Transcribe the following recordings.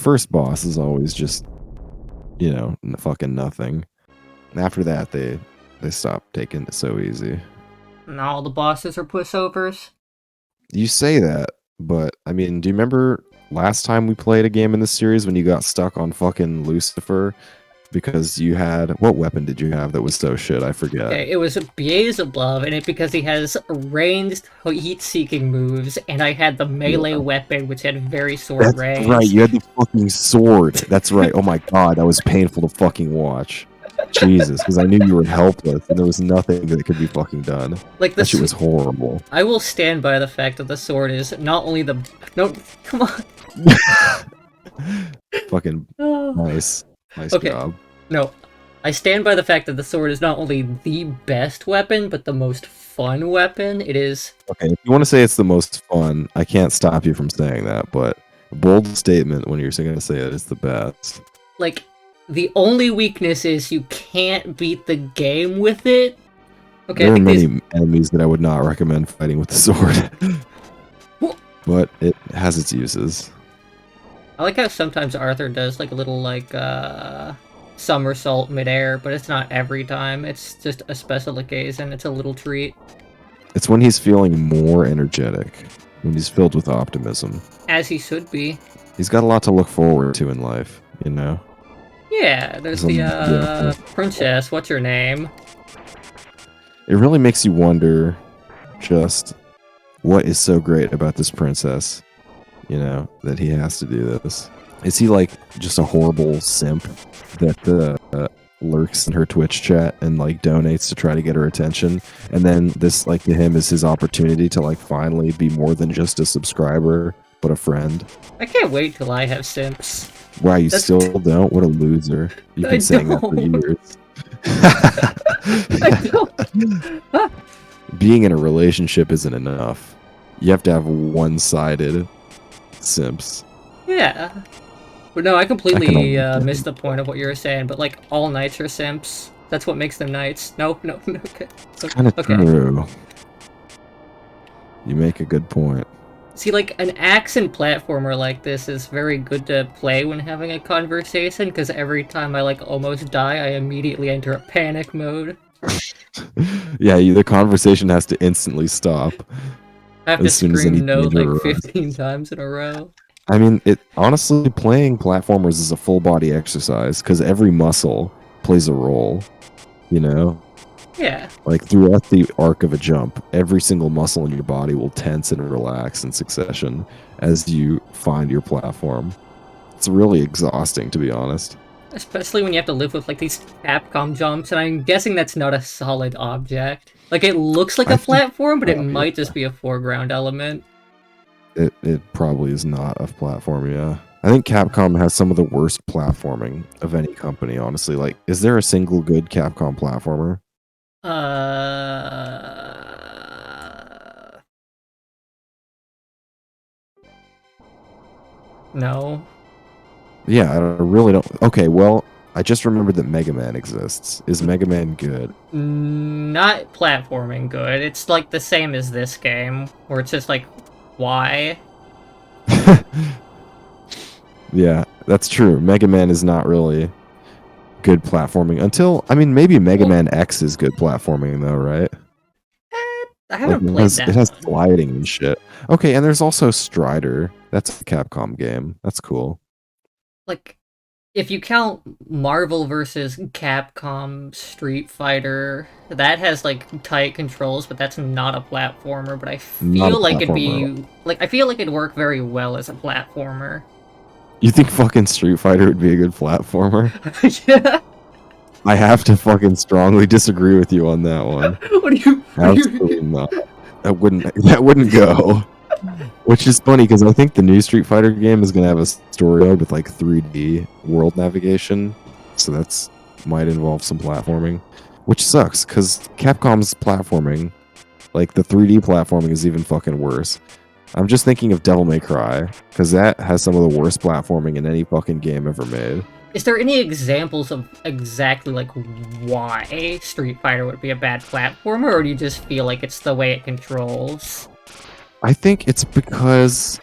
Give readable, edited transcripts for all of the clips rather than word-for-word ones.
first boss is always just, fucking nothing. And after that, they stop taking it so easy. And all the bosses are pushovers. You say that, but I mean, do you remember last time we played a game in this series when you got stuck on fucking Lucifer because you had what weapon did you have that was so shit? I forget. Okay, it was Beelzebub, and it because he has ranged heat-seeking moves, and I had the melee weapon, which had very short range. That's right, you had the fucking sword. That's right. Oh my god, that was painful to fucking watch. Jesus, because I knew you were helpless, and there was nothing that could be fucking done. Like that shit was horrible. I will stand by the fact that the sword is not only the come on. Fucking nice okay. job. No, I stand by the fact that the sword is not only the best weapon, but the most fun weapon. It is. Okay, if you want to say it's the most fun, I can't stop you from saying that, but a bold statement when you're going to say it is the best. Like, the only weakness is you can't beat the game with it. Okay, there are many enemies that I would not recommend fighting with the sword. But it has its uses. I like how sometimes Arthur does like a little somersault midair, but it's not every time. It's just a special occasion. It's a little treat. It's when he's feeling more energetic, when he's filled with optimism. As he should be. He's got a lot to look forward to in life, you know? Yeah, there's the princess. What's her name? It really makes you wonder just what is so great about this princess, that he has to do this. Is he like just a horrible simp that lurks in her Twitch chat and like donates to try to get her attention, and then this like to him is his opportunity to like finally be more than just a subscriber but a friend? I can't wait till I have simps. Wow, you still don't? What a loser. You've been saying that for years. I don't. Being in a relationship isn't enough. You have to have one-sided simps. Yeah. But no, I completely missed the point of what you were saying, but like all knights are simps. That's what makes them knights. No, okay. It's kind of true. You make a good point. See, like, an action platformer like this is very good to play when having a conversation, because every time I, like, almost die, I immediately enter a panic mode. Yeah, the conversation has to instantly stop. I have to scream no, like, 15 times in a row. I mean, honestly, playing platformers is a full-body exercise, because every muscle plays a role, Yeah. Like, throughout the arc of a jump, every single muscle in your body will tense and relax in succession as you find your platform. It's really exhausting, to be honest. Especially when you have to live with, like, these Capcom jumps, and I'm guessing that's not a solid object. Like, it looks like a platform, but it might just be a foreground element. It probably is not a platform, yeah. I think Capcom has some of the worst platforming of any company, honestly. Like, is there a single good Capcom platformer? No. Yeah, I really don't. Okay, well, I just remembered that Mega Man exists. Is Mega Man good? Not platforming good. It's like the same as this game, where it's just like, why? Yeah, that's true. Mega Man is not really good platforming until, I mean, maybe Mega Man X is good platforming though, right? I haven't played that. It has sliding and shit. Okay, and there's also Strider. That's a Capcom game. That's cool. Like, if you count Marvel vs. Capcom Street Fighter, that has like tight controls, but that's not a platformer. But I feel like it'd be like I feel like it'd work very well as a platformer. You think fucking Street Fighter would be a good platformer? Yeah. I have to fucking strongly disagree with you on that one. Absolutely not. That wouldn't go. Which is funny because I think the new Street Fighter game is gonna have a story mode with like 3D world navigation, so that's might involve some platforming, which sucks because Capcom's platforming, like the 3D platforming, is even fucking worse. I'm just thinking of Devil May Cry, because that has some of the worst platforming in any fucking game ever made. Is there any examples of exactly, like, why Street Fighter would be a bad platformer, or do you just feel like it's the way it controls? I think it's because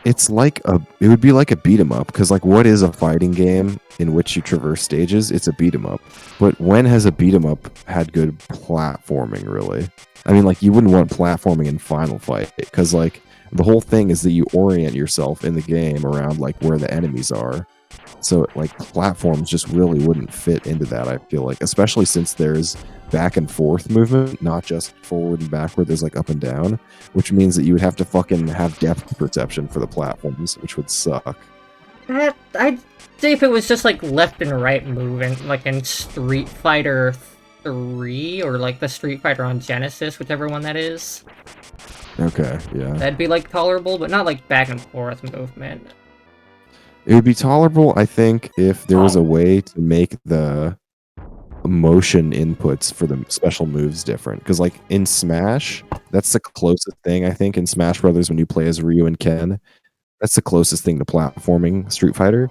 It's like it would be like a beat 'em up, because like what is a fighting game in which you traverse stages? It's a beat 'em up. But when has a beat 'em up had good platforming, really? I mean, like, you wouldn't want platforming in Final Fight, because like the whole thing is that you orient yourself in the game around like where the enemies are. So like platforms just really wouldn't fit into that, I feel like, especially since there's back and forth movement, not just forward and backward. There's like up and down, which means that you would have to fucking have depth perception for the platforms, which would suck. I'd say if it was just like left and right moving, like in Street Fighter 3 or like the Street Fighter on Genesis, whichever one that is. Okay, yeah. That'd be like tolerable, but not like back and forth movement. It would be tolerable, I think, if there was a way to make the motion inputs for the special moves different. Because like in Smash, that's the closest thing, I think, in Smash Brothers when you play as Ryu and Ken. That's the closest thing to platforming Street Fighter.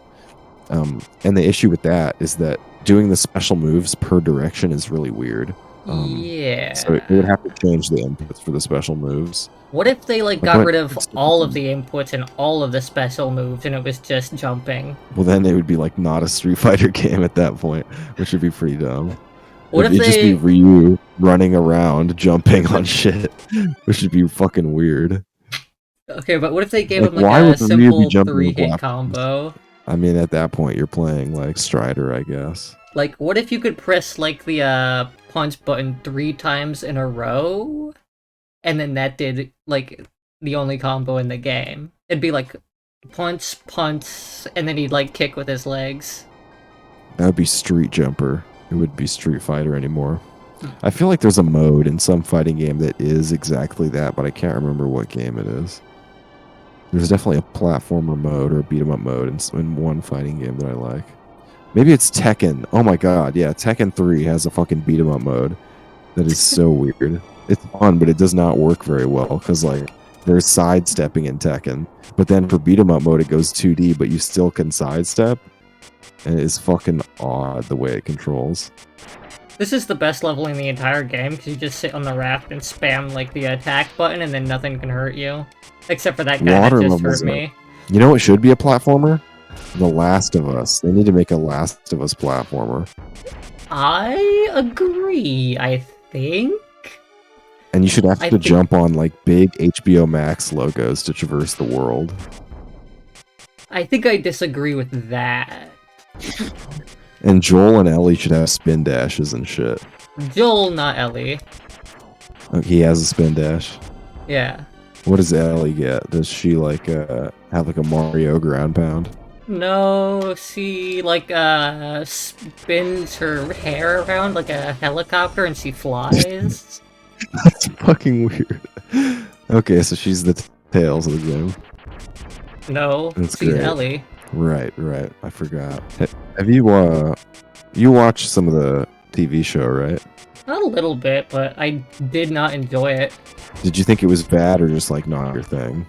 And the issue with that is that doing the special moves per direction is really weird. Yeah. So it would have to change the inputs for the special moves. What if they like got rid of all of the inputs and all of the special moves and it was just jumping? Well, then it would be like not a Street Fighter game at that point, which would be pretty dumb. What if it'd they just be Ryu running around jumping on shit, which would be fucking weird. Okay, but what if they gave him like a simple 3-hit combo? I mean, at that point, you're playing like Strider, I guess. Like, what if you could press like the punch button 3 times in a row? And then that did, like, the only combo in the game. It'd be, like, punch, and then he'd, like, kick with his legs. That would be Street Jumper. It wouldn't be Street Fighter anymore. I feel like there's a mode in some fighting game that is exactly that, but I can't remember what game it is. There's definitely a platformer mode or a beat-em-up mode in one fighting game that I like. Maybe it's Tekken. Oh my god, yeah, Tekken 3 has a fucking beat-em-up mode. That is so weird. It's fun, but it does not work very well, because, like, there's sidestepping in Tekken. But then for beat-em-up mode, it goes 2D, but you still can sidestep. And it is fucking odd the way it controls. This is the best level in the entire game, because you just sit on the raft and spam, like, the attack button, and then nothing can hurt you. Except for that guy that just hurt me. You know what should be a platformer? The Last of Us. They need to make a Last of Us platformer. I agree, I think. And you should have to jump on like big HBO Max logos to traverse the world. I think I disagree with that. And Joel and Ellie should have spin dashes and shit. Joel, not Ellie. Oh, he has a spin dash. Yeah. What does Ellie get? Does she like have like a Mario ground pound? No, she like spins her hair around like a helicopter and she flies. That's fucking weird. Okay, so she's the Tails of the game. No, that's she's great. Ellie. Right. I forgot. Have you you watched some of the TV show, right? Not a little bit, but I did not enjoy it. Did you think it was bad or just like not your thing?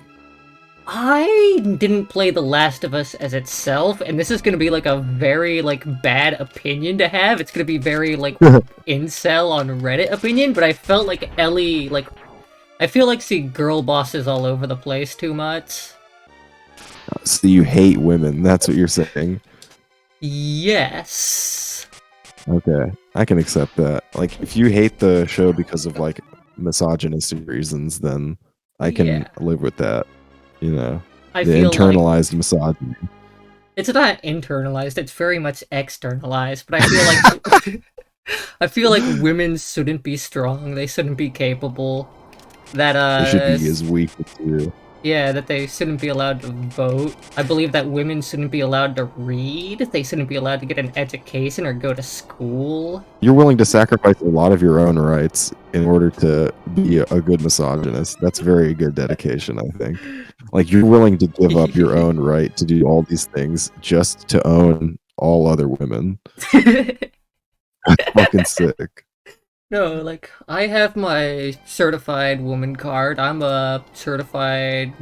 I didn't play The Last of Us as itself, and this is gonna be like a very like bad opinion to have. It's gonna be very like incel on Reddit opinion, but I felt like Ellie I feel like she girl bosses all over the place too much. So you hate women, that's what you're saying? Yes. Okay, I can accept that. Like, if you hate the show because of like misogynistic reasons, then I can live with that. You know, I the feel internalized misogyny. It's not internalized; it's very much externalized. But I feel like I feel like women shouldn't be strong. They shouldn't be capable. That they should be as weak as you. Yeah, that they shouldn't be allowed to vote. I believe that women shouldn't be allowed to read. They shouldn't be allowed to get an education or go to school. You're willing to sacrifice a lot of your own rights in order to be a good misogynist. That's very good dedication, I think. Like, you're willing to give up your own right to do all these things just to own all other women. That's fucking sick. No, like, I have my certified woman card. I'm a certified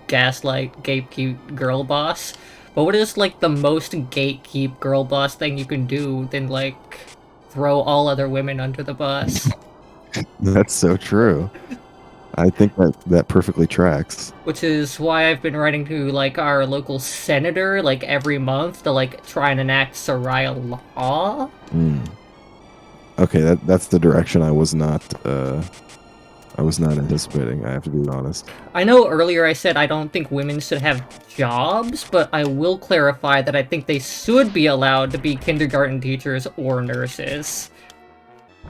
Gaslight Gatekeep girl boss. But what is, like, the most Gatekeep girl boss thing you can do than, like, throw all other women under the bus? That's so true. I think that perfectly tracks. Which is why I've been writing to, like, our local senator, like, every month to, like, try and enact Sharia law. Mm. Okay, that's the direction I was not anticipating, I have to be honest. I know earlier I said I don't think women should have jobs, but I will clarify that I think they should be allowed to be kindergarten teachers or nurses.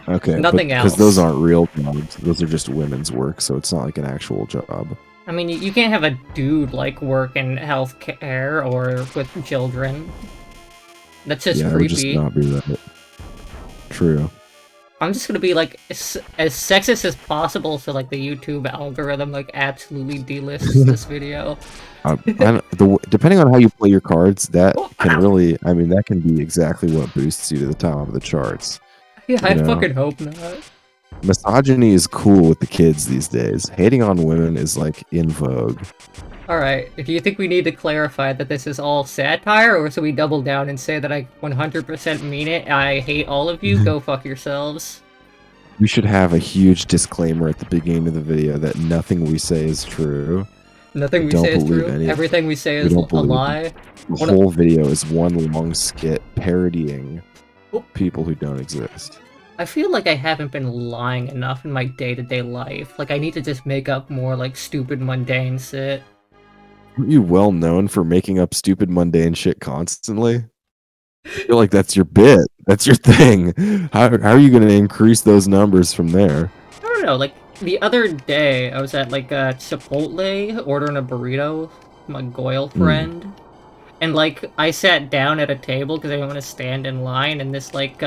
Okay, Nothing because else. those aren't real jobs. Those are just women's work, so it's not like an actual job. I mean, you can't have a dude, like, work in healthcare or with children. That's just Yeah, it would just creepy. not be right. True. I'm just gonna be, like, as sexist as possible so, like, the YouTube algorithm, like, absolutely delists this video. Depending on how you play your cards, that can really, I mean, that can be exactly what boosts you to the top of the charts. Yeah, I fucking hope not. Misogyny is cool with the kids these days. Hating on women is, like, in vogue. Alright, do you think we need to clarify that this is all satire, or should we double down and say that I 100% mean it? I hate all of you, go fuck yourselves. We should have a huge disclaimer at the beginning of the video that nothing we say is true. Nothing we say is true. Everything we say is a lie. The whole video is one long skit parodying people who don't exist. I feel like I haven't been lying enough in my day-to-day life. Like, I need to just make up more, like, stupid, mundane shit. Aren't you well known for making up stupid, mundane shit constantly? I feel like that's your bit. That's your thing. How are you going to increase those numbers from there? I don't know, like, the other day, I was at, like, Chipotle, ordering a burrito with my Goyle friend. And, like, I sat down at a table because I didn't want to stand in line, and this, like,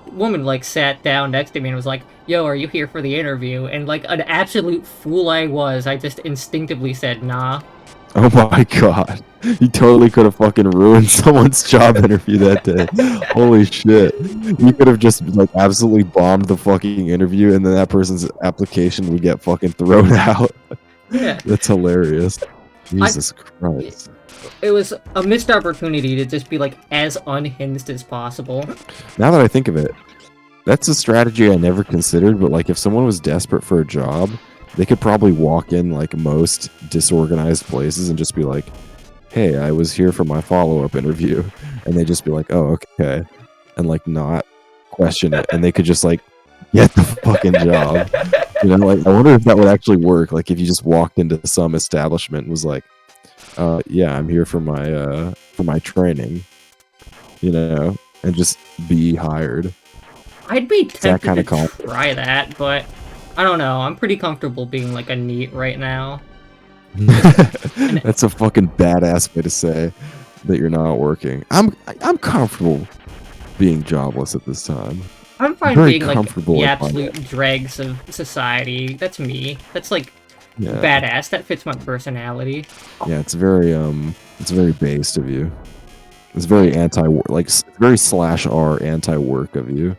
woman, like, sat down next to me and was like, yo, are you here for the interview? And, like, an absolute fool I was, I just instinctively said, nah. Oh my god. You totally could have fucking ruined someone's job interview that day. Holy shit. You could have just, like, absolutely bombed the fucking interview, and then that person's application would get fucking thrown out. Yeah. That's hilarious. Jesus Christ. It was a missed opportunity to just be, like, as unhinged as possible. Now that I think of it, that's a strategy I never considered, but, like, if someone was desperate for a job, they could probably walk in, like, most disorganized places and just be like, hey, I was here for my follow-up interview. And they just be like, oh, okay. And, like, not question it. And they could just, like, get the fucking job. You know, like, I wonder if that would actually work. Like, if you just walked into some establishment and was like, yeah, I'm here for my training, you know, and just be hired. I'd be tempted to try that, but I don't know. I'm pretty comfortable being, like, a NEET right now. That's a fucking badass way to say that you're not working. I'm comfortable being jobless at this time. I'm fine being, like, the absolute dregs of society. That's me. That's, like, badass. That fits my personality. Yeah, it's very based of you. It's very anti-work, like, very /R anti-work of you.